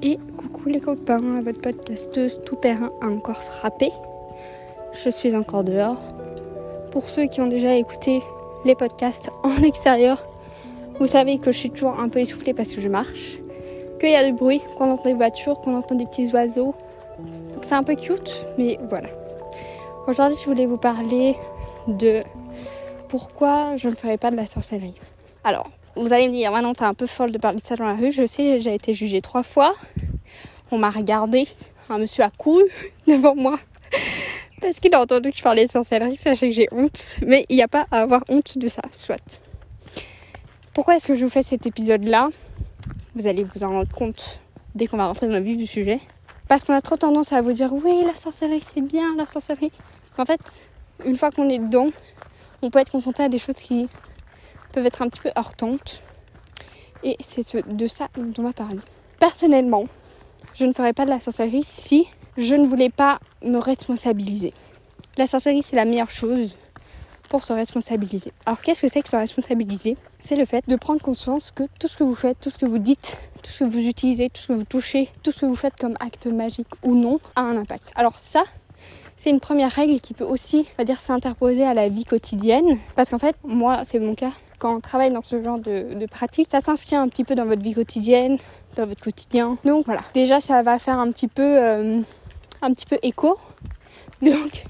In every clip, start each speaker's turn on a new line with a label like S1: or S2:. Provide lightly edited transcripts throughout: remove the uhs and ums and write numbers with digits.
S1: Et coucou les copains, votre podcasteuse tout terrain a encore frappé. Je suis encore dehors. Pour ceux qui ont déjà écouté les podcasts en extérieur, vous savez que je suis toujours un peu essoufflée parce que je marche, qu'il y a du bruit, qu'on entend des voitures, qu'on entend des petits oiseaux. Donc c'est un peu cute, mais voilà. Aujourd'hui, je voulais vous parler de pourquoi je ne ferais pas de la sorcellerie. Alors, vous allez me dire, maintenant t'es un peu folle de parler de ça dans la rue. Je sais, j'ai déjà été jugée 3 fois. On m'a regardé, un monsieur a couru devant moi parce qu'il a entendu que je parlais de sorcellerie. Sachez que j'ai honte, mais il n'y a pas à avoir honte de ça, soit. Pourquoi est-ce que je vous fais cet épisode-là ? Vous allez vous en rendre compte dès qu'on va rentrer dans le vif du sujet. Parce qu'on a trop tendance à vous dire, oui, la sorcellerie c'est bien, la sorcellerie. En fait, une fois qu'on est dedans, on peut être confronté à des choses qui peuvent être un petit peu heurtantes. Et c'est de ça dont on va parler. Personnellement, je ne ferais pas de la sorcellerie si je ne voulais pas me responsabiliser. La sorcellerie, c'est la meilleure chose pour se responsabiliser. Alors, qu'est-ce que c'est que se responsabiliser ? C'est le fait de prendre conscience que tout ce que vous faites, tout ce que vous dites, tout ce que vous utilisez, tout ce que vous touchez, tout ce que vous faites comme acte magique ou non, a un impact. Alors ça, c'est une première règle qui peut aussi, on va dire, s'interposer à la vie quotidienne. Parce qu'en fait, moi, c'est mon cas. Quand on travaille dans ce genre de pratique, ça s'inscrit un petit peu dans votre vie quotidienne, dans votre quotidien. Donc voilà, déjà ça va faire un petit peu écho. Donc,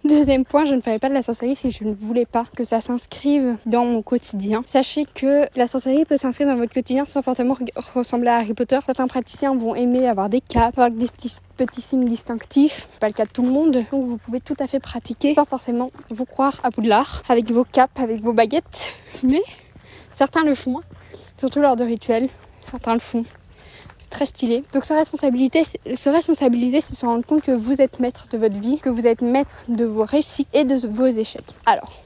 S1: deuxième point, je ne ferais pas de la sorcellerie si je ne voulais pas que ça s'inscrive dans mon quotidien. Sachez que la sorcellerie peut s'inscrire dans votre quotidien sans forcément ressembler à Harry Potter. Certains praticiens vont aimer avoir des capes, avoir des petits signes distinctifs. C'est pas le cas de tout le monde. Donc vous pouvez tout à fait pratiquer sans forcément vous croire à Poudlard avec vos capes, avec vos baguettes. Mais certains le font, surtout lors de rituels. Certains le font. C'est très stylé. Donc se responsabiliser, c'est se rendre compte que vous êtes maître de votre vie, que vous êtes maître de vos réussites et de vos échecs. Alors,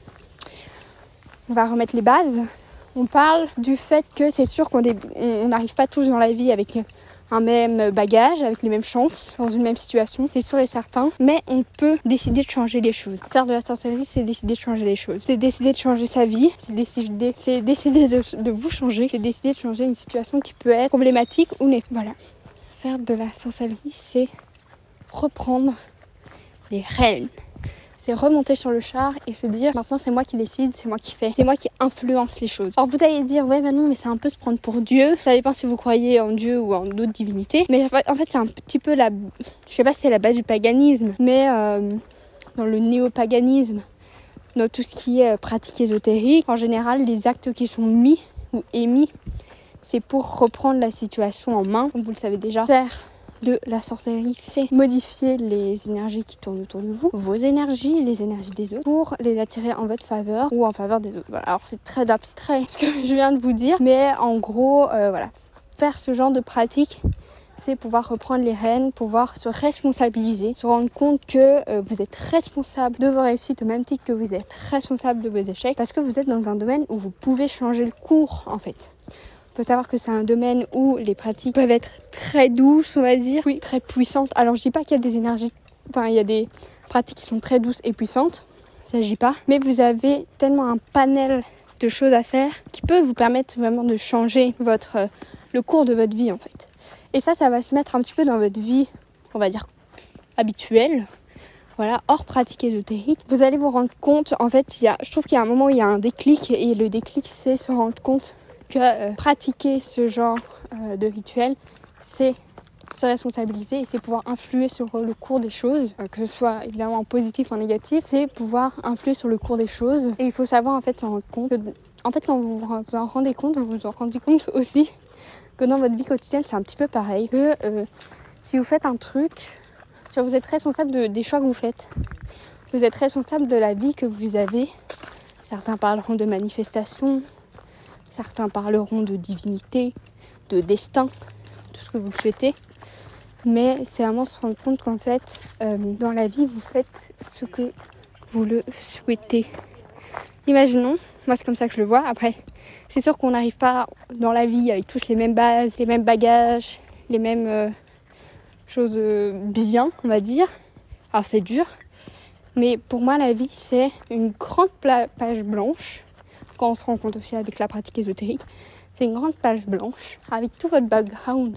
S1: on va remettre les bases. On parle du fait que c'est sûr qu'on n'arrive pas tous dans la vie avec un même bagage, avec les mêmes chances, dans une même situation, c'est sûr et certain. Mais on peut décider de changer les choses. Faire de la sorcellerie, c'est décider de changer les choses. C'est décider de changer sa vie, c'est décider de vous changer, c'est décider de changer une situation qui peut être problématique ou non. Voilà. Faire de la sorcellerie, c'est reprendre les rênes. C'est remonter sur le char et se dire maintenant c'est moi qui décide, c'est moi qui fais, c'est moi qui influence les choses. Alors vous allez dire ouais mais non mais c'est un peu se prendre pour Dieu, ça dépend si vous croyez en Dieu ou en d'autres divinités, mais en fait c'est un petit peu je sais pas si c'est la base du paganisme, mais dans le néopaganisme, dans tout ce qui est pratique ésotérique, en général les actes qui sont mis ou émis, c'est pour reprendre la situation en main, comme vous le savez déjà. Faire de la sorcellerie, c'est modifier les énergies qui tournent autour de vous, vos énergies, les énergies des autres, pour les attirer en votre faveur ou en faveur des autres. Voilà. Alors c'est très abstrait ce que je viens de vous dire, mais en gros, voilà, faire ce genre de pratique, c'est pouvoir reprendre les rênes, pouvoir se responsabiliser, se rendre compte que vous êtes responsable de vos réussites au même titre que vous êtes responsable de vos échecs, parce que vous êtes dans un domaine où vous pouvez changer le cours en fait. Il faut savoir que c'est un domaine où les pratiques peuvent être très douces, on va dire, oui, très puissantes. Alors je dis pas qu'il y a des énergies, il y a des pratiques qui sont très douces et puissantes, il ne s'agit pas. Mais vous avez tellement un panel de choses à faire qui peut vous permettre vraiment de changer le cours de votre vie en fait. Et ça va se mettre un petit peu dans votre vie, on va dire, habituelle. Voilà, hors pratique ésotérique. Vous allez vous rendre compte, en fait, je trouve qu'il y a un moment où il y a un déclic. Et le déclic, c'est se rendre compte que pratiquer ce genre de rituel, c'est se responsabiliser et c'est pouvoir influer sur le cours des choses, que ce soit évidemment en positif ou en négatif, c'est pouvoir influer sur le cours des choses. Et il faut savoir en fait s'en rendre compte. En fait, quand vous vous en rendez compte, vous vous en rendez compte aussi que dans votre vie quotidienne, c'est un petit peu pareil. Que si vous faites un truc, vous êtes responsable des choix que vous faites. Vous êtes responsable de la vie que vous avez. Certains parleront de manifestation. Certains parleront de divinité, de destin, tout ce que vous souhaitez. Mais c'est vraiment se rendre compte qu'en fait, dans la vie, vous faites ce que vous le souhaitez. Imaginons, moi c'est comme ça que je le vois. Après, c'est sûr qu'on n'arrive pas dans la vie avec tous les mêmes bases, les mêmes bagages, les mêmes choses bien, on va dire. Alors c'est dur. Mais pour moi, la vie, c'est une grande page blanche. Quand on se rend compte aussi avec la pratique ésotérique, c'est une grande page blanche avec tout votre background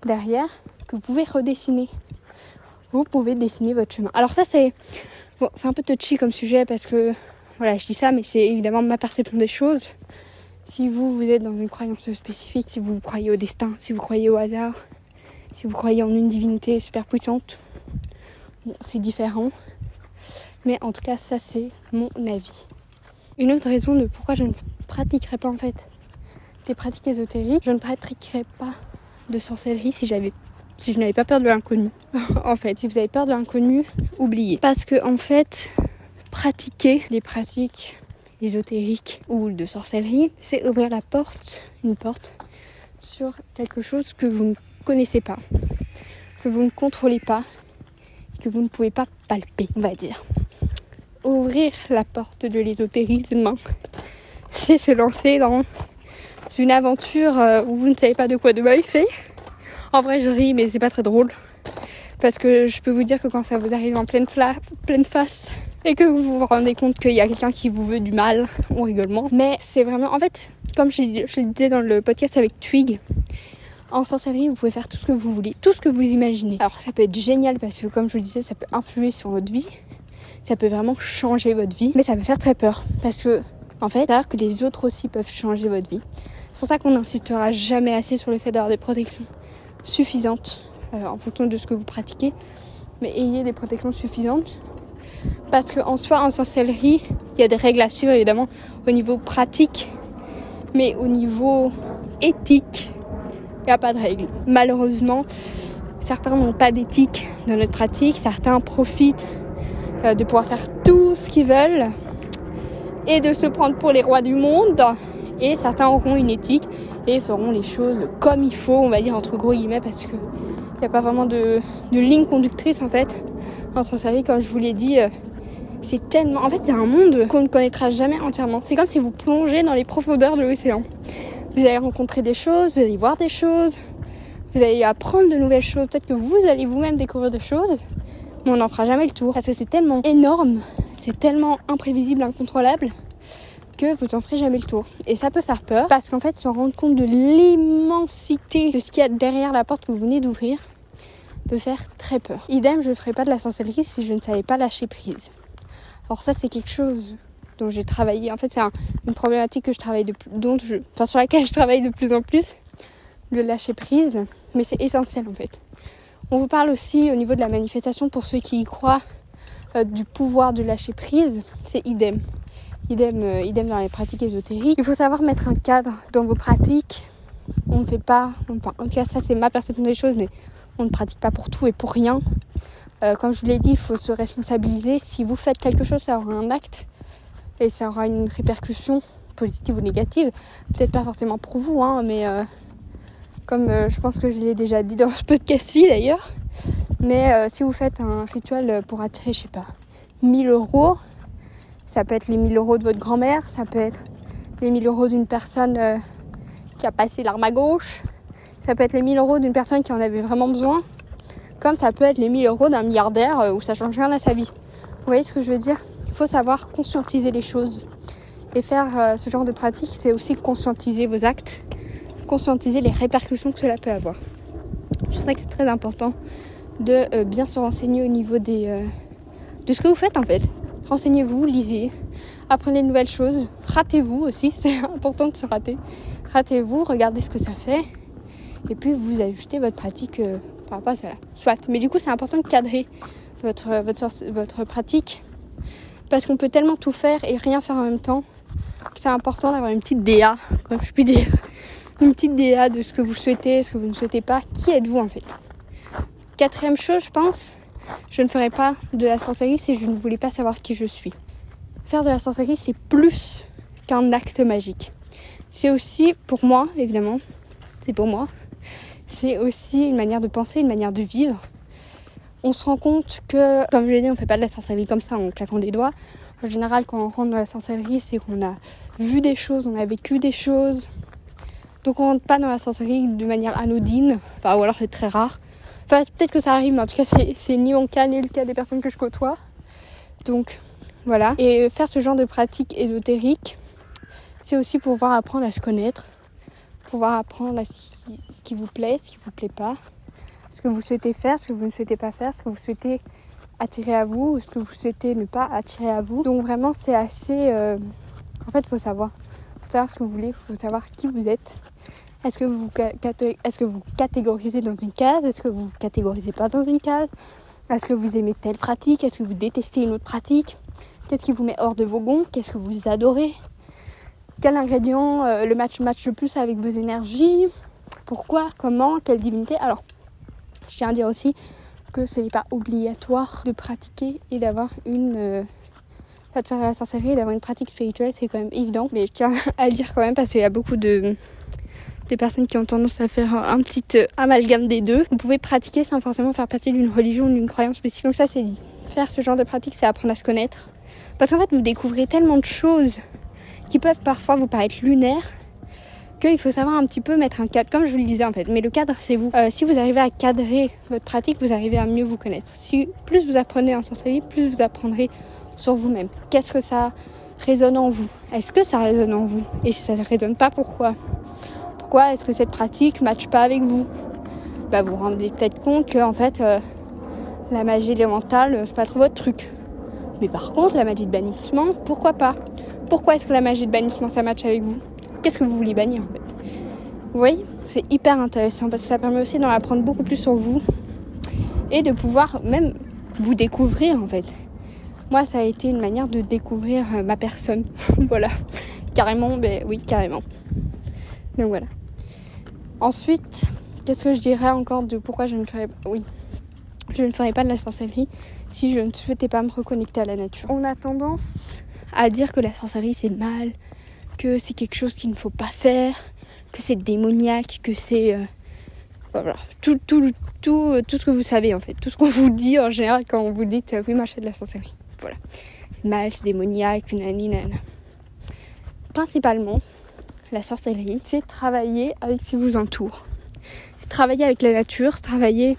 S1: derrière que vous pouvez redessiner. Vous pouvez dessiner votre chemin. Alors ça, c'est un peu touchy comme sujet parce que, voilà, je dis ça, mais c'est évidemment ma perception des choses. Si vous êtes dans une croyance spécifique, si vous croyez au destin, si vous croyez au hasard, si vous croyez en une divinité super puissante, c'est différent. Mais en tout cas, ça, c'est mon avis. Une autre raison de pourquoi je ne pratiquerais pas, en fait, des pratiques ésotériques, je ne pratiquerais pas de sorcellerie si je n'avais pas peur de l'inconnu. En fait, si vous avez peur de l'inconnu, oubliez. Parce que, en fait, pratiquer des pratiques ésotériques ou de sorcellerie, c'est ouvrir une porte sur quelque chose que vous ne connaissez pas, que vous ne contrôlez pas, que vous ne pouvez pas palper, on va dire. Ouvrir la porte de l'ésotérisme, c'est se lancer dans une aventure où vous ne savez pas de quoi demain il fait. En vrai, je ris, mais c'est pas très drôle. Parce que je peux vous dire que quand ça vous arrive en pleine face et que vous vous rendez compte qu'il y a quelqu'un qui vous veut du mal, on rigole moins. Mais c'est vraiment... En fait, comme je le disais dans le podcast avec Twig, en sorcellerie, vous pouvez faire tout ce que vous voulez, tout ce que vous imaginez. Alors, ça peut être génial parce que, comme je le disais, ça peut influer sur votre vie. Ça peut vraiment changer votre vie. Mais ça peut faire très peur. Parce que, en fait, c'est-à-dire que les autres aussi peuvent changer votre vie. C'est pour ça qu'on n'insistera jamais assez sur le fait d'avoir des protections suffisantes en fonction de ce que vous pratiquez. Mais ayez des protections suffisantes. Parce qu'en soi, en sorcellerie, il y a des règles à suivre, évidemment, au niveau pratique. Mais au niveau éthique, il n'y a pas de règles. Malheureusement, certains n'ont pas d'éthique dans notre pratique. Certains profitent de pouvoir faire tout ce qu'ils veulent et de se prendre pour les rois du monde. Et certains auront une éthique et feront les choses comme il faut, on va dire entre gros guillemets, parce qu'il n'y a pas vraiment de ligne conductrice en fait. En sorcellerie, comme je vous l'ai dit, c'est tellement... En fait, c'est un monde qu'on ne connaîtra jamais entièrement. C'est comme si vous plongez dans les profondeurs de l'océan. Vous allez rencontrer des choses, vous allez voir des choses, vous allez apprendre de nouvelles choses. Peut-être que vous allez vous-même découvrir des choses, mais on n'en fera jamais le tour. Parce que c'est tellement énorme, c'est tellement imprévisible, incontrôlable, que vous n'en ferez jamais le tour. Et ça peut faire peur, parce qu'en fait, se rendre compte de l'immensité de ce qu'il y a derrière la porte que vous venez d'ouvrir peut faire très peur. Idem, je ne ferais pas de la sorcellerie si je ne savais pas lâcher prise. Alors ça, c'est quelque chose dont j'ai travaillé. En fait, c'est une problématique que je travaille sur laquelle je travaille de plus en plus, le lâcher prise. Mais c'est essentiel en fait. On vous parle aussi au niveau de la manifestation, pour ceux qui y croient, du pouvoir de lâcher prise. C'est idem dans les pratiques ésotériques. Il faut savoir mettre un cadre dans vos pratiques. On ne fait pas, enfin, en tout cas ça c'est ma perception des choses, mais on ne pratique pas pour tout et pour rien. Comme je vous l'ai dit, il faut se responsabiliser. Si vous faites quelque chose, ça aura un acte et ça aura une répercussion positive ou négative. Peut-être pas forcément pour vous, mais comme je pense que je l'ai déjà dit dans ce podcast-ci d'ailleurs. Mais si vous faites un rituel pour attirer, je sais pas, 1000 €, ça peut être les 1000 € de votre grand-mère, ça peut être les 1000 € d'une personne qui a passé l'arme à gauche, ça peut être les 1000 € d'une personne qui en avait vraiment besoin, comme ça peut être les 1000 € d'un milliardaire où ça change rien à sa vie. Vous voyez ce que je veux dire ? Il faut savoir conscientiser les choses. Et faire ce genre de pratique, c'est aussi conscientiser vos actes, conscientiser les répercussions que cela peut avoir. C'est pour ça que c'est très important de bien se renseigner au niveau de ce que vous faites en fait. Renseignez-vous, lisez, apprenez de nouvelles choses, ratez-vous aussi, c'est important de se rater. Ratez-vous, regardez ce que ça fait, et puis vous ajustez votre pratique par rapport à cela. Soit. Mais du coup, c'est important de cadrer votre pratique, parce qu'on peut tellement tout faire et rien faire en même temps, que c'est important d'avoir une petite DA, comme je puis dire. Une petite DA de ce que vous souhaitez, ce que vous ne souhaitez pas. Qui êtes-vous en fait ? 4e chose, je pense, je ne ferais pas de la sorcellerie si je ne voulais pas savoir qui je suis. Faire de la sorcellerie, c'est plus qu'un acte magique. C'est aussi, pour moi, évidemment, c'est aussi une manière de penser, une manière de vivre. On se rend compte que, comme je l'ai dit, on ne fait pas de la sorcellerie comme ça en claquant des doigts. En général, quand on rentre dans la sorcellerie, c'est qu'on a vu des choses, on a vécu des choses. Donc on rentre pas dans la sorcellerie de manière anodine, ou alors c'est très rare. Enfin, peut-être que ça arrive, mais en tout cas, c'est ni mon cas, ni le cas des personnes que je côtoie. Donc, voilà. Et faire ce genre de pratique ésotérique, c'est aussi pouvoir apprendre à se connaître, pouvoir apprendre à ce qui vous plaît, ce qui vous plaît pas, ce que vous souhaitez faire, ce que vous ne souhaitez pas faire, ce que vous souhaitez attirer à vous ou ce que vous souhaitez ne pas attirer à vous. Donc vraiment c'est assez... En fait il faut savoir ce que vous voulez, il faut savoir qui vous êtes. Est-ce que vous catégorisez dans une case? Est-ce que vous catégorisez pas dans une case? Est-ce que vous aimez telle pratique? Est-ce que vous détestez une autre pratique? Qu'est-ce qui vous met hors de vos gonds? Qu'est-ce que vous adorez? Quel ingrédient match le plus avec vos énergies? Pourquoi? Comment? Quelle divinité? Alors, je tiens à dire aussi que ce n'est pas obligatoire de pratiquer et d'avoir de faire la sorcellerie et d'avoir une pratique spirituelle, c'est quand même évident. Mais je tiens à le dire quand même parce qu'il y a beaucoup de personnes qui ont tendance à faire un petit amalgame des deux. Vous pouvez pratiquer sans forcément faire partie d'une religion ou d'une croyance spécifique. Donc ça c'est dit. Faire ce genre de pratique, c'est apprendre à se connaître. Parce qu'en fait, vous découvrez tellement de choses qui peuvent parfois vous paraître lunaires qu'il faut savoir un petit peu mettre un cadre, comme je vous le disais en fait. Mais le cadre, c'est vous. Si vous arrivez à cadrer votre pratique, vous arrivez à mieux vous connaître. Si plus vous apprenez en sorcellerie, plus vous apprendrez sur vous-même. Qu'est-ce que ça résonne en vous? Est-ce que ça résonne en vous? Et si ça ne résonne pas, pourquoi? Pourquoi est-ce que cette pratique ne matche pas avec vous? Vous vous rendez peut-être compte que en fait, la magie élémentale, c'est pas trop votre truc. Mais par contre, la magie de bannissement, pourquoi pas? Pourquoi est-ce que la magie de bannissement, ça matche avec vous? Qu'est-ce que vous voulez bannir en fait? Vous voyez, c'est hyper intéressant parce que ça permet aussi d'en apprendre beaucoup plus sur vous et de pouvoir même vous découvrir en fait. Moi, ça a été une manière de découvrir ma personne. Voilà, carrément, oui, carrément. Donc voilà. Ensuite, qu'est-ce que je dirais encore de pourquoi je ne ferais pas de la sorcellerie si je ne souhaitais pas me reconnecter à la nature. On a tendance à dire que la sorcellerie c'est mal, que c'est quelque chose qu'il ne faut pas faire, que c'est démoniaque, que c'est voilà, tout ce que vous savez en fait, tout ce qu'on vous dit en général quand on vous dit oui moi je fais de la sorcellerie. Voilà, c'est mal, c'est démoniaque, nanana. Principalement, la sorcellerie, c'est travailler avec ce qui vous entoure. C'est travailler avec la nature, c'est travailler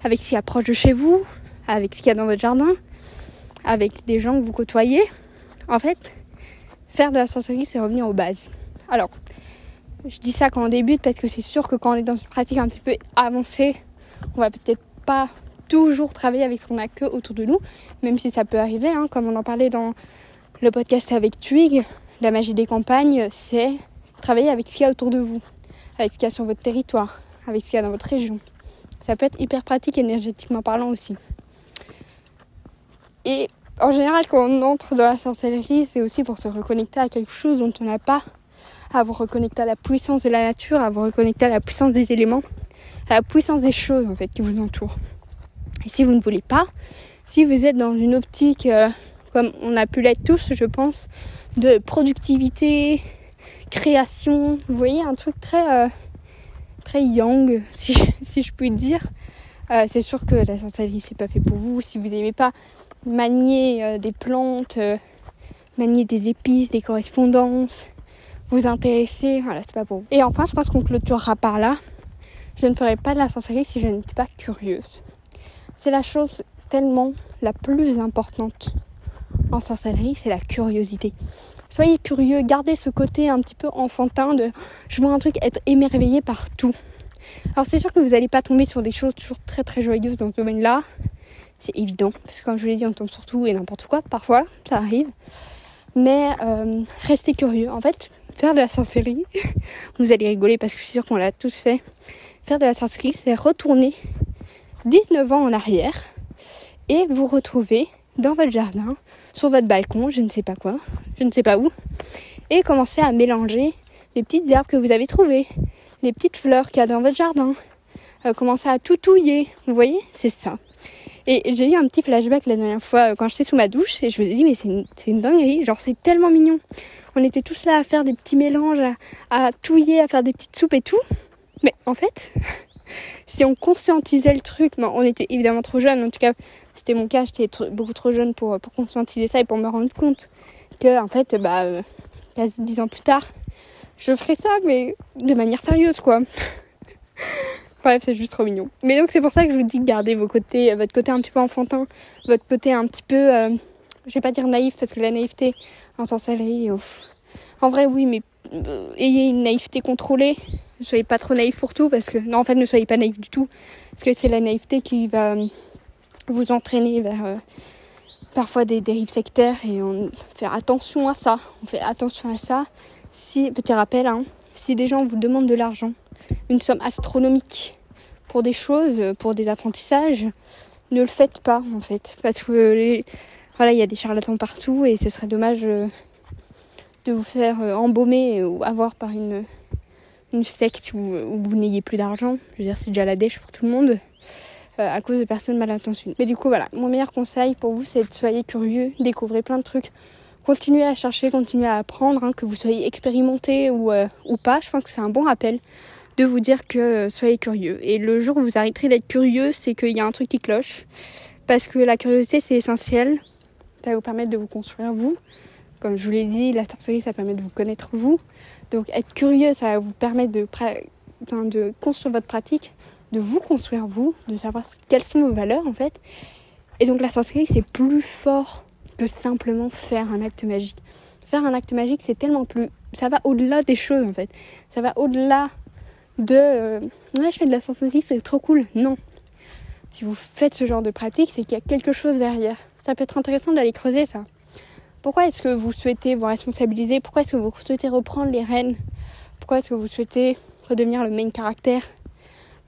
S1: avec ce qui est proche de chez vous, avec ce qu'il y a dans votre jardin, avec des gens que vous côtoyez. En fait, faire de la sorcellerie, c'est revenir aux bases. Alors, je dis ça quand on débute parce que c'est sûr que quand on est dans une pratique un petit peu avancée, on va peut-être pas toujours travailler avec ce qu'on a que autour de nous, même si ça peut arriver, hein, comme on en parlait dans le podcast avec Twig, la magie des campagnes, c'est travailler avec ce qu'il y a autour de vous, avec ce qu'il y a sur votre territoire, avec ce qu'il y a dans votre région. Ça peut être hyper pratique énergétiquement parlant aussi. Et en général, quand on entre dans la sorcellerie, c'est aussi pour se reconnecter à quelque chose dont on n'a pas, à vous reconnecter à la puissance de la nature, à vous reconnecter à la puissance des éléments, à la puissance des choses en fait qui vous entourent. Et si vous ne voulez pas, si vous êtes dans une optique, comme on a pu l'être tous, je pense, de productivité, création, vous voyez, un truc très yang, si je puis dire, c'est sûr que la sorcellerie, c'est pas fait pour vous. Si vous n'aimez pas manier des plantes, manier des épices, des correspondances, vous intéresser, voilà, c'est pas pour vous. Et enfin, je pense qu'on clôturera par là. Je ne ferai pas de la sorcellerie si je n'étais pas curieuse. C'est la chose tellement la plus importante en sorcellerie, c'est la curiosité. Soyez curieux, gardez ce côté un petit peu enfantin de je vois un truc, être émerveillé par tout. Alors c'est sûr que vous n'allez pas tomber sur des choses toujours très très joyeuses dans ce domaine-là. C'est évident, parce que comme je vous l'ai dit, on tombe sur tout et n'importe quoi. Parfois, ça arrive. Mais restez curieux. En fait, faire de la sorcellerie, vous allez rigoler parce que je suis sûre qu'on l'a tous fait. Faire de la sorcellerie, c'est retourner 19 ans en arrière et vous retrouver dans votre jardin, sur votre balcon, je ne sais pas quoi, je ne sais pas où, et commencer à mélanger les petites herbes que vous avez trouvées, les petites fleurs qu'il y a dans votre jardin, commencer à tout touiller, vous voyez, c'est ça. Et j'ai eu un petit flashback la dernière fois quand j'étais sous ma douche et je me suis dit mais c'est une dinguerie, genre c'est tellement mignon. On était tous là à faire des petits mélanges, à touiller, à faire des petites soupes et tout. Mais en fait, si on conscientisait le truc, non, on était évidemment trop jeunes, en tout cas c'était mon cas, j'étais beaucoup trop jeune pour conscientiser ça et pour me rendre compte que en fait, quasi 10 ans plus tard, je ferais ça mais de manière sérieuse quoi. Bref, c'est juste trop mignon. Mais donc c'est pour ça que je vous dis gardez votre côté un petit peu enfantin, votre côté un petit peu, je vais pas dire naïf parce que la naïveté en sorcellerie, en vrai oui, mais ayez une naïveté contrôlée. Ne soyez pas trop naïfs pour tout, parce que... Non, en fait, ne soyez pas naïfs du tout, parce que c'est la naïveté qui va vous entraîner vers parfois des dérives sectaires, et on fait attention à ça. Si, petit rappel, si des gens vous demandent de l'argent, une somme astronomique pour des choses, pour des apprentissages, ne le faites pas, en fait, parce que il y a des charlatans partout, et ce serait dommage de vous faire embaumer ou avoir par une secte où vous n'ayez plus d'argent. Je veux dire, c'est déjà la dèche pour tout le monde, à cause de personnes mal intentionnées. Mais du coup, voilà, mon meilleur conseil pour vous, c'est de soyez curieux, découvrez plein de trucs, continuez à chercher, continuez à apprendre, que vous soyez expérimenté ou pas. Je pense que c'est un bon rappel de vous dire que soyez curieux. Et le jour où vous arrêterez d'être curieux, c'est qu'il y a un truc qui cloche. Parce que la curiosité, c'est essentiel. Ça va vous permettre de vous construire vous. Comme je vous l'ai dit, la sorcellerie, ça permet de vous connaître vous. Donc être curieux, ça va vous permettre de construire votre pratique, de vous construire vous, de savoir quelles sont vos valeurs en fait. Et donc la sorcellerie, c'est plus fort que simplement faire un acte magique. Faire un acte magique, c'est tellement plus... Ça va au-delà des choses en fait. Ça va au-delà de... je fais de la sorcellerie, c'est trop cool. Non. Si vous faites ce genre de pratique, c'est qu'il y a quelque chose derrière. Ça peut être intéressant d'aller creuser ça. Pourquoi est-ce que vous souhaitez vous responsabiliser ? Pourquoi est-ce que vous souhaitez reprendre les rênes ? Pourquoi est-ce que vous souhaitez redevenir le main caractère ?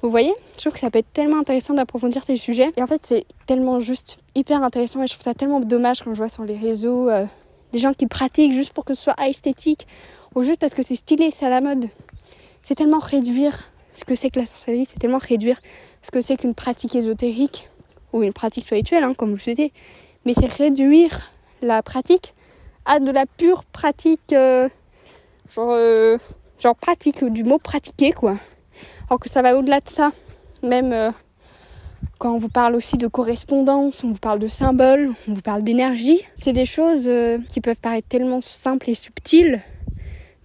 S1: Vous voyez ? Je trouve que ça peut être tellement intéressant d'approfondir ces sujets. Et en fait, c'est tellement juste hyper intéressant. Et je trouve ça tellement dommage quand je vois sur les réseaux des gens qui pratiquent juste pour que ce soit esthétique ou juste parce que c'est stylé, c'est à la mode. C'est tellement réduire ce que c'est que la sorcellerie. C'est tellement réduire ce que c'est qu'une pratique ésotérique ou une pratique spirituelle, comme vous le souhaitez. Mais c'est réduire la pratique à de la pure pratique, genre pratique, du mot pratiquer, quoi. Alors que ça va au-delà de ça. Même quand on vous parle aussi de correspondance, on vous parle de symboles, on vous parle d'énergie. C'est des choses qui peuvent paraître tellement simples et subtiles,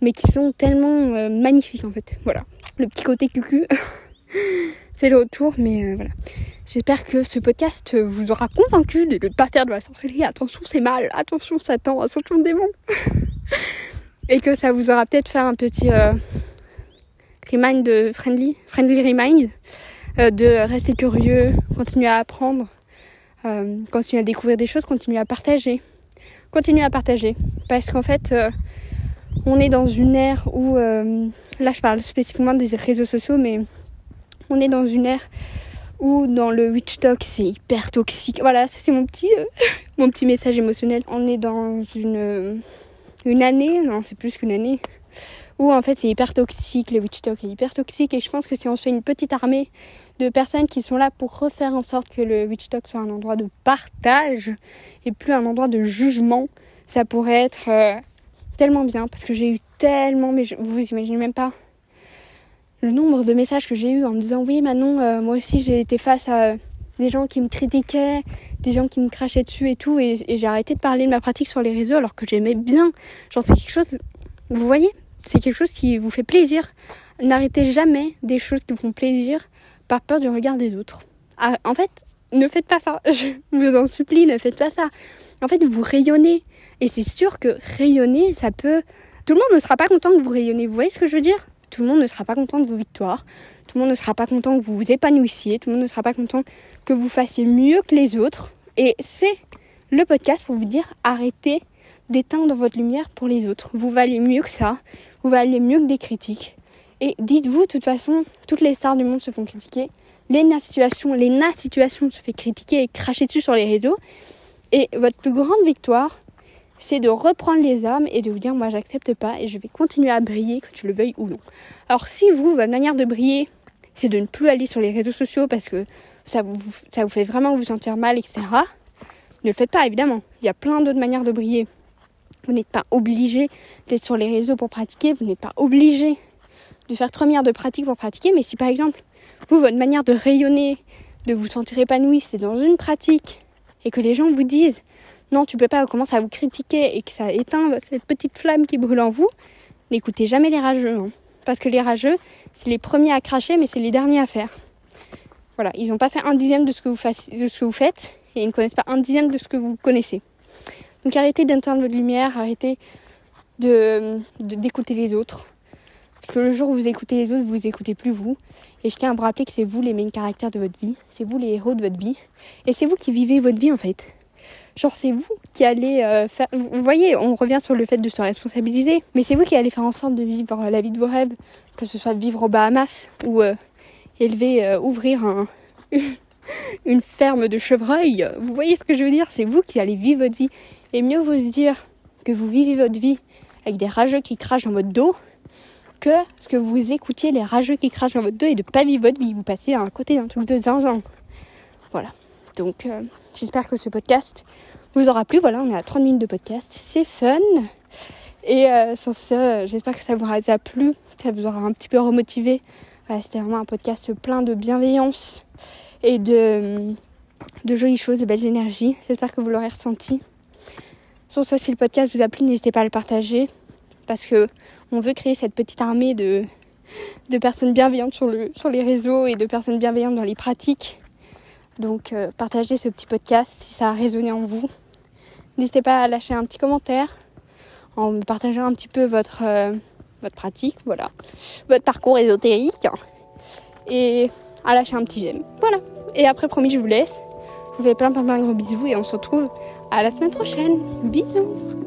S1: mais qui sont tellement magnifiques, en fait. Voilà, le petit côté cucu. C'est le retour, mais voilà. J'espère que ce podcast vous aura convaincu de ne pas faire de la sorcellerie. Attention, c'est mal. Attention, Satan. Attention, le démon. Et que ça vous aura peut-être fait un petit friendly remind de rester curieux, continuer à apprendre, continuer à découvrir des choses, continuer à partager. Continuer à partager. Parce qu'en fait, on est dans une ère où... là, je parle spécifiquement des réseaux sociaux, mais on est dans une ère où dans le witch talk c'est hyper toxique. Voilà, c'est mon petit message émotionnel. On est dans une année, non c'est plus qu'une année, où en fait c'est hyper toxique, le witch talk est hyper toxique, et je pense que si on se fait une petite armée de personnes qui sont là pour refaire en sorte que le witch talk soit un endroit de partage et plus un endroit de jugement, ça pourrait être tellement bien, parce que j'ai eu tellement, mais vous imaginez même pas le nombre de messages que j'ai eu en me disant oui Manon, moi aussi j'ai été face à des gens qui me critiquaient, des gens qui me crachaient dessus et tout, et j'ai arrêté de parler de ma pratique sur les réseaux alors que j'aimais bien. Genre c'est quelque chose, vous voyez, c'est quelque chose qui vous fait plaisir. N'arrêtez jamais des choses qui vous font plaisir par peur du regard des autres. En fait, ne faites pas ça, je vous en supplie, ne faites pas ça. En fait, vous rayonnez, et c'est sûr que rayonner, ça peut... Tout le monde ne sera pas content que vous rayonnez, vous voyez ce que je veux dire ? Tout le monde ne sera pas content de vos victoires. Tout le monde ne sera pas content que vous vous épanouissiez. Tout le monde ne sera pas content que vous fassiez mieux que les autres. Et c'est le podcast pour vous dire arrêtez d'éteindre votre lumière pour les autres. Vous valez mieux que ça. Vous valez mieux que des critiques. Et dites-vous, de toute façon, toutes les stars du monde se font critiquer. Lena Situation se fait critiquer et cracher dessus sur les réseaux. Et votre plus grande victoire, c'est de reprendre les armes et de vous dire moi j'accepte pas et je vais continuer à briller, que tu le veuilles ou non. Alors si vous, votre manière de briller, c'est de ne plus aller sur les réseaux sociaux parce que ça vous fait vraiment vous sentir mal, etc., ne le faites pas évidemment. Il y a plein d'autres manières de briller. Vous n'êtes pas obligé d'être sur les réseaux pour pratiquer, vous n'êtes pas obligé de faire 3 milliards de pratiques pour pratiquer, mais si par exemple, vous, votre manière de rayonner, de vous sentir épanoui, c'est dans une pratique et que les gens vous disent non, tu peux pas, on commence à vous critiquer et que ça éteint cette petite flamme qui brûle en vous, n'écoutez jamais les rageux. Parce que les rageux, c'est les premiers à cracher, mais c'est les derniers à faire. Voilà, ils n'ont pas fait 1/10 de ce que vous faites et ils ne connaissent pas 1/10 de ce que vous connaissez. Donc arrêtez d'éteindre votre lumière, arrêtez d'écouter les autres. Parce que le jour où vous écoutez les autres, vous écoutez plus vous. Et je tiens à vous rappeler que c'est vous les main caractères de votre vie. C'est vous les héros de votre vie. Et c'est vous qui vivez votre vie en fait. Genre c'est vous qui allez faire... Vous voyez, on revient sur le fait de se responsabiliser. Mais c'est vous qui allez faire en sorte de vivre la vie de vos rêves. Que ce soit vivre aux Bahamas ou ouvrir une ferme de chevreuils. Vous voyez ce que je veux dire? C'est vous qui allez vivre votre vie. Et mieux vaut se dire que vous vivez votre vie avec des rageux qui crachent dans votre dos que ce que vous écoutiez les rageux qui crachent dans votre dos et de pas vivre votre vie. Vous passez à un côté d'un truc de zinzin. Voilà. Donc, j'espère que ce podcast vous aura plu. Voilà, on est à 30 minutes de podcast. C'est fun. Et sur ce, j'espère que ça vous a plu. Ça vous aura un petit peu remotivé. Voilà, c'était vraiment un podcast plein de bienveillance et de jolies choses, de belles énergies. J'espère que vous l'aurez ressenti. Sur ce, si le podcast vous a plu, n'hésitez pas à le partager. Parce que on veut créer cette petite armée de personnes bienveillantes sur les réseaux et de personnes bienveillantes dans les pratiques. Donc, partagez ce petit podcast si ça a résonné en vous. N'hésitez pas à lâcher un petit commentaire en partageant un petit peu votre pratique, voilà, votre parcours ésotérique. Et à lâcher un petit j'aime. Voilà. Et après, promis, je vous laisse. Je vous fais plein de gros bisous et on se retrouve à la semaine prochaine. Bisous.